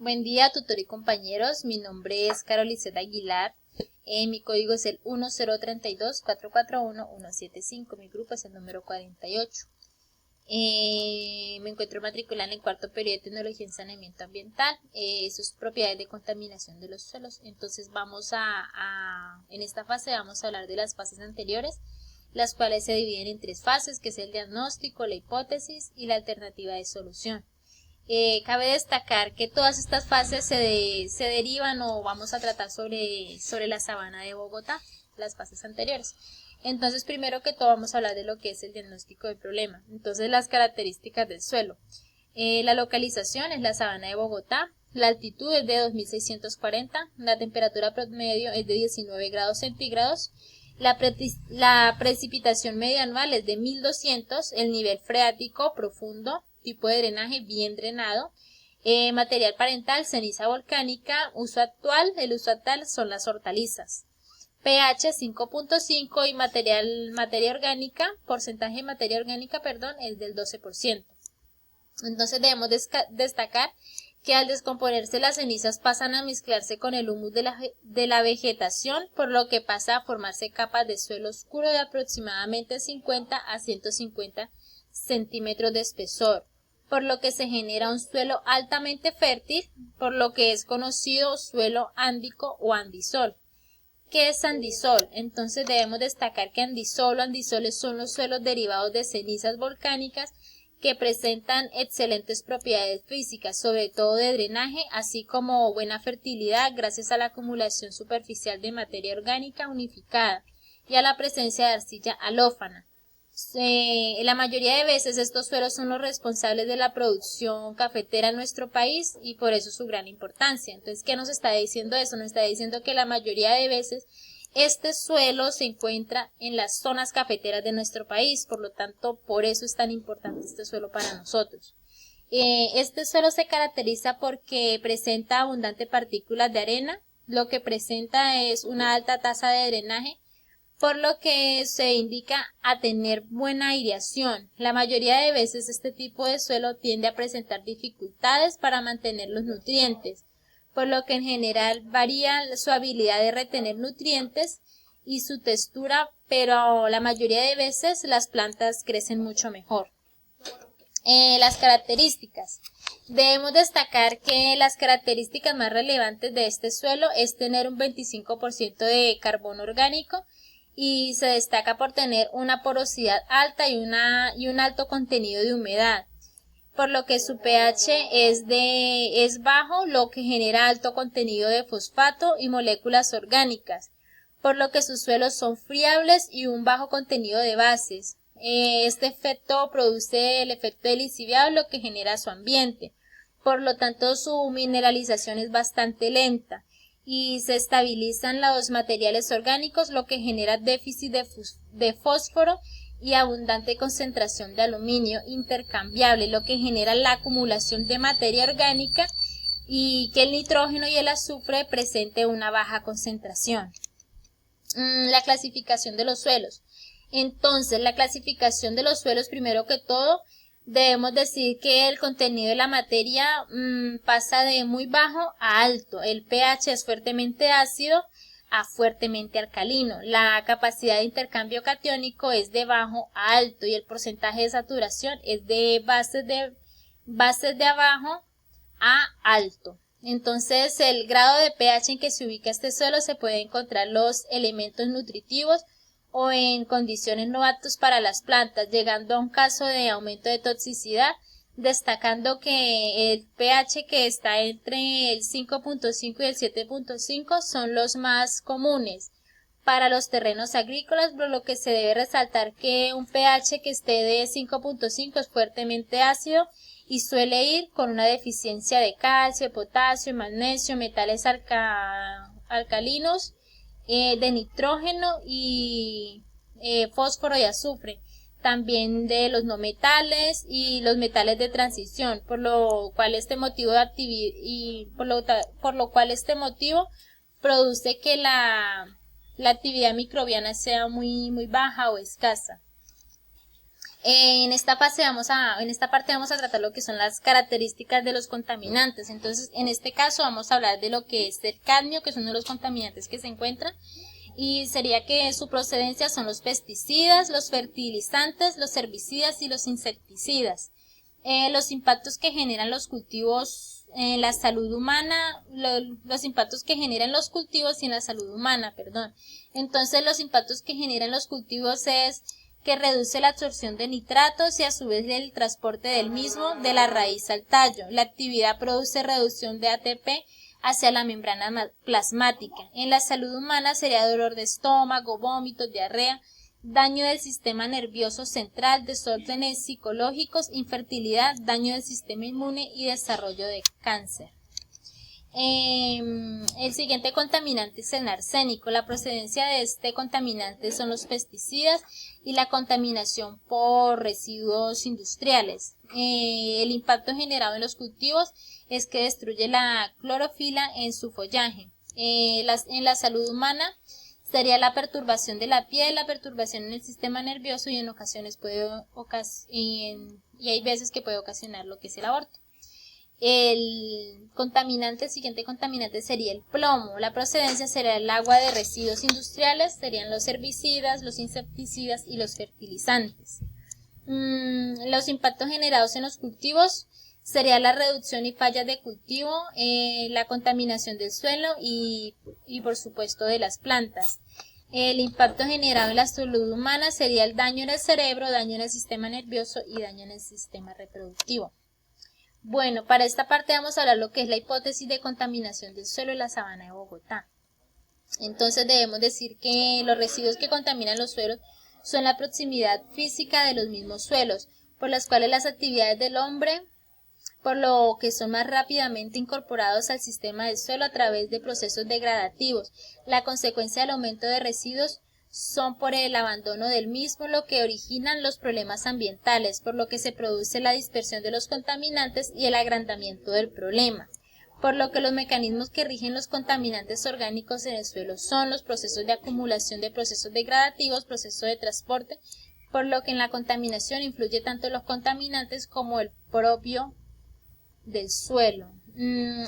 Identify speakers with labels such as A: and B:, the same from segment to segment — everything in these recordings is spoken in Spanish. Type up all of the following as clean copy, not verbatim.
A: Buen día, tutor y compañeros. Mi nombre es Carolicet Aguilar. Mi código es el 1032-441-175. Mi grupo es el número 48. Me encuentro matriculada en el cuarto periodo de Tecnología en Saneamiento Ambiental. Eso es propiedades de contaminación de los suelos. Entonces en esta fase vamos a hablar de las fases anteriores, las cuales se dividen en tres fases, que es el diagnóstico, la hipótesis y la alternativa de solución. Cabe destacar que todas estas fases se derivan o vamos a tratar sobre la sabana de Bogotá, las fases anteriores. Entonces, primero que todo vamos a hablar de lo que es el diagnóstico del problema. Entonces, las características del suelo. La localización es la sabana de Bogotá, la altitud es de 2640, la temperatura promedio es de 19 grados centígrados, la precipitación media anual es de 1200, el nivel freático profundo, tipo de drenaje bien drenado, material parental, ceniza volcánica, el uso actual son las hortalizas. pH 5.5 y materia orgánica, porcentaje de materia orgánica, es del 12%. Entonces debemos destacar que al descomponerse las cenizas pasan a mezclarse con el humus de la vegetación, por lo que pasa a formarse capas de suelo oscuro de aproximadamente 50 a 150 centímetros de espesor, por lo que se genera un suelo altamente fértil, por lo que es conocido suelo ándico o andisol. ¿Qué es andisol? Entonces debemos destacar que andisol o andisoles son los suelos derivados de cenizas volcánicas que presentan excelentes propiedades físicas, sobre todo de drenaje, así como buena fertilidad gracias a la acumulación superficial de materia orgánica unificada y a la presencia de arcilla alófana. La mayoría de veces estos suelos son los responsables de la producción cafetera en nuestro país y por eso su gran importancia. Entonces, ¿qué nos está diciendo eso? Nos está diciendo que la mayoría de veces este suelo se encuentra en las zonas cafeteras de nuestro país, por lo tanto, por eso es tan importante este suelo para nosotros. Este suelo se caracteriza porque presenta abundantes partículas de arena, lo que presenta es una alta tasa de drenaje, por lo que se indica a tener buena aireación. La mayoría de veces este tipo de suelo tiende a presentar dificultades para mantener los nutrientes, por lo que en general varía su habilidad de retener nutrientes y su textura, pero la mayoría de veces las plantas crecen mucho mejor. Las características. Debemos destacar que las características más relevantes de este suelo es tener un 25% de carbono orgánico, y se destaca por tener una porosidad alta y un alto contenido de humedad, por lo que su pH es bajo, lo que genera alto contenido de fosfato y moléculas orgánicas, por lo que sus suelos son friables y un bajo contenido de bases. Este efecto produce el efecto de lixiviado, lo que genera su ambiente, por lo tanto su mineralización es bastante lenta y se estabilizan los materiales orgánicos, lo que genera déficit de fósforo y abundante concentración de aluminio intercambiable, lo que genera la acumulación de materia orgánica y que el nitrógeno y el azufre presente una baja concentración. La clasificación de los suelos. Entonces, la clasificación de los suelos, primero que todo, debemos decir que el contenido de la materia pasa de muy bajo a alto. El pH es fuertemente ácido a fuertemente alcalino. La capacidad de intercambio catiónico es de bajo a alto y el porcentaje de saturación es de bases de abajo a alto. Entonces, el grado de pH en que se ubica este suelo se puede encontrar los elementos nutritivos o en condiciones no aptas para las plantas, llegando a un caso de aumento de toxicidad, destacando que el pH que está entre el 5.5 y el 7.5 son los más comunes para los terrenos agrícolas, por lo que se debe resaltar que un pH que esté de 5.5 es fuertemente ácido y suele ir con una deficiencia de calcio, potasio, magnesio, metales alcalinos, de nitrógeno y fósforo y azufre, también de los no metales y los metales de transición, por lo cual este motivo produce que la actividad microbiana sea muy baja o escasa. En esta parte vamos a tratar lo que son las características de los contaminantes. Entonces, en este caso vamos a hablar de lo que es el cadmio, que es uno de los contaminantes que se encuentran, y sería que su procedencia son los pesticidas, los fertilizantes, los herbicidas y los insecticidas. Los impactos que generan los cultivos en la salud humana, los impactos que generan los cultivos y en la salud humana, perdón. Entonces, los impactos que generan los cultivos es que reduce la absorción de nitratos y a su vez el transporte del mismo de la raíz al tallo. La actividad produce reducción de ATP hacia la membrana plasmática. En la salud humana sería dolor de estómago, vómitos, diarrea, daño del sistema nervioso central, desórdenes psicológicos, infertilidad, daño del sistema inmune y desarrollo de cáncer. El siguiente contaminante es el arsénico. La procedencia de este contaminante son los pesticidas y la contaminación por residuos industriales. El impacto generado en los cultivos es que destruye la clorofila en su follaje. En la salud humana sería la perturbación de la piel, la perturbación en el sistema nervioso y en ocasiones y hay veces que puede ocasionar lo que es el aborto. El siguiente contaminante sería el plomo. La procedencia será el agua de residuos industriales, serían los herbicidas, los insecticidas y los fertilizantes. Los impactos generados en los cultivos sería la reducción y fallas de cultivo, la contaminación del suelo y por supuesto de las plantas. El impacto generado en la salud humana sería el daño en el cerebro, daño en el sistema nervioso y daño en el sistema reproductivo. Bueno, para esta parte vamos a hablar lo que es la hipótesis de contaminación del suelo en la sabana de Bogotá. Entonces debemos decir que los residuos que contaminan los suelos son la proximidad física de los mismos suelos, por las cuales las actividades del hombre, por lo que son más rápidamente incorporados al sistema del suelo a través de procesos degradativos. La consecuencia del aumento de residuos son por el abandono del mismo lo que originan los problemas ambientales, por lo que se produce la dispersión de los contaminantes y el agrandamiento del problema. Por lo que los mecanismos que rigen los contaminantes orgánicos en el suelo son los procesos de acumulación de procesos degradativos, procesos de transporte, por lo que en la contaminación influye tanto los contaminantes como el propio del suelo.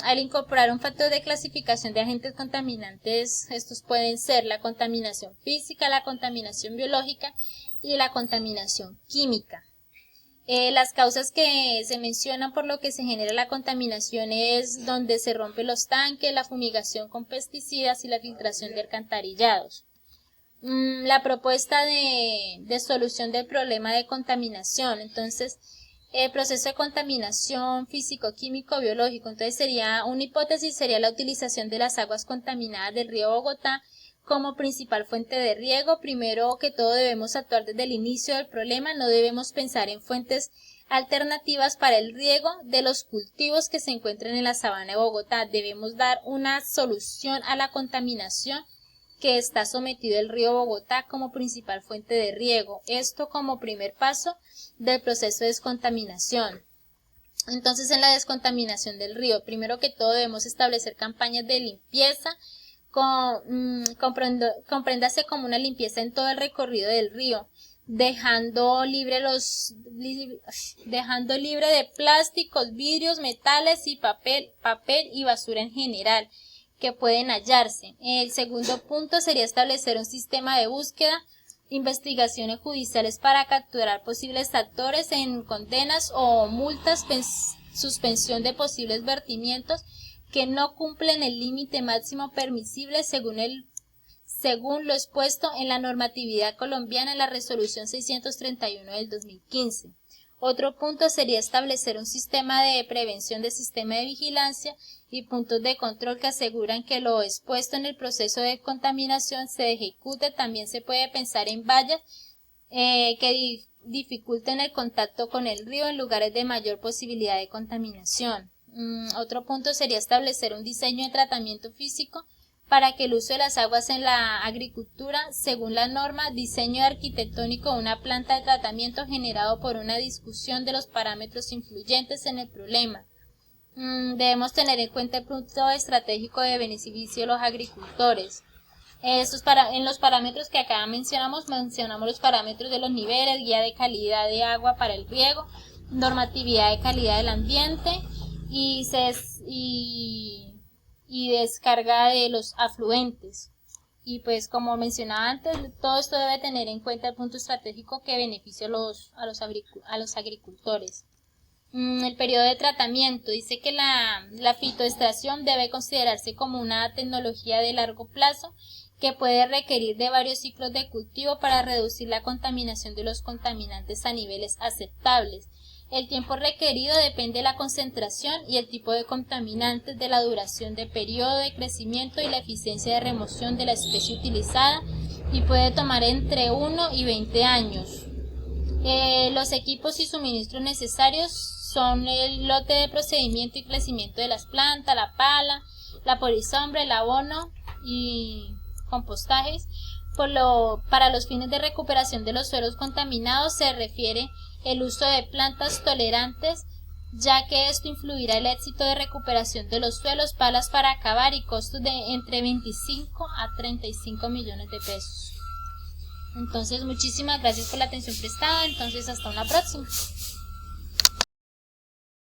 A: Al incorporar un factor de clasificación de agentes contaminantes, estos pueden ser la contaminación física, la contaminación biológica y la contaminación química. Las causas que se mencionan por lo que se genera la contaminación es donde se rompen los tanques, la fumigación con pesticidas y la filtración de alcantarillados. La propuesta de solución del problema de contaminación, entonces el proceso de contaminación físico, químico, biológico. Entonces una hipótesis sería la utilización de las aguas contaminadas del río Bogotá como principal fuente de riego. Primero que todo debemos actuar desde el inicio del problema, no debemos pensar en fuentes alternativas para el riego de los cultivos que se encuentran en la sabana de Bogotá. Debemos dar una solución a la contaminación que está sometido el río Bogotá como principal fuente de riego. Esto como primer paso del proceso de descontaminación. Entonces, en la descontaminación del río, primero que todo debemos establecer campañas de limpieza, compréndase como una limpieza en todo el recorrido del río, dejando libre de plásticos, vidrios, metales y papel y basura en general que pueden hallarse. El segundo punto sería establecer un sistema de búsqueda, investigaciones judiciales para capturar posibles actores en condenas o multas, suspensión de posibles vertimientos que no cumplen el límite máximo permisible según lo expuesto en la normatividad colombiana en la resolución 631 del 2015. Otro punto sería establecer un sistema de prevención del sistema de vigilancia y puntos de control que aseguran que lo expuesto en el proceso de contaminación se ejecute. También se puede pensar en vallas que dificulten el contacto con el río en lugares de mayor posibilidad de contaminación. Otro punto sería establecer un diseño de tratamiento físico para que el uso de las aguas en la agricultura, según la norma, diseño arquitectónico de una planta de tratamiento generado por una discusión de los parámetros influyentes en el problema. Debemos tener en cuenta el punto estratégico de beneficio de los agricultores. En los parámetros que acá mencionamos los parámetros de los niveles, guía de calidad de agua para el riego, normatividad de calidad del ambiente y descarga de los afluentes. Y pues como mencionaba antes, todo esto debe tener en cuenta el punto estratégico que beneficia a los agricultores. El periodo de tratamiento dice que la fitoextracción debe considerarse como una tecnología de largo plazo que puede requerir de varios ciclos de cultivo para reducir la contaminación de los contaminantes a niveles aceptables. El tiempo requerido depende de la concentración y el tipo de contaminantes, de la duración de periodo de crecimiento y la eficiencia de remoción de la especie utilizada, y puede tomar entre 1 y 20 años. Los equipos y suministros necesarios son el lote de procedimiento y crecimiento de las plantas, la pala, la polisombra, el abono y compostajes. Para los fines de recuperación de los suelos contaminados se refiere el uso de plantas tolerantes, ya que esto influirá el éxito de recuperación de los suelos, palas para acabar y costos de entre 25 a 35 millones de pesos. Entonces, muchísimas gracias por la atención prestada. Entonces, hasta una próxima.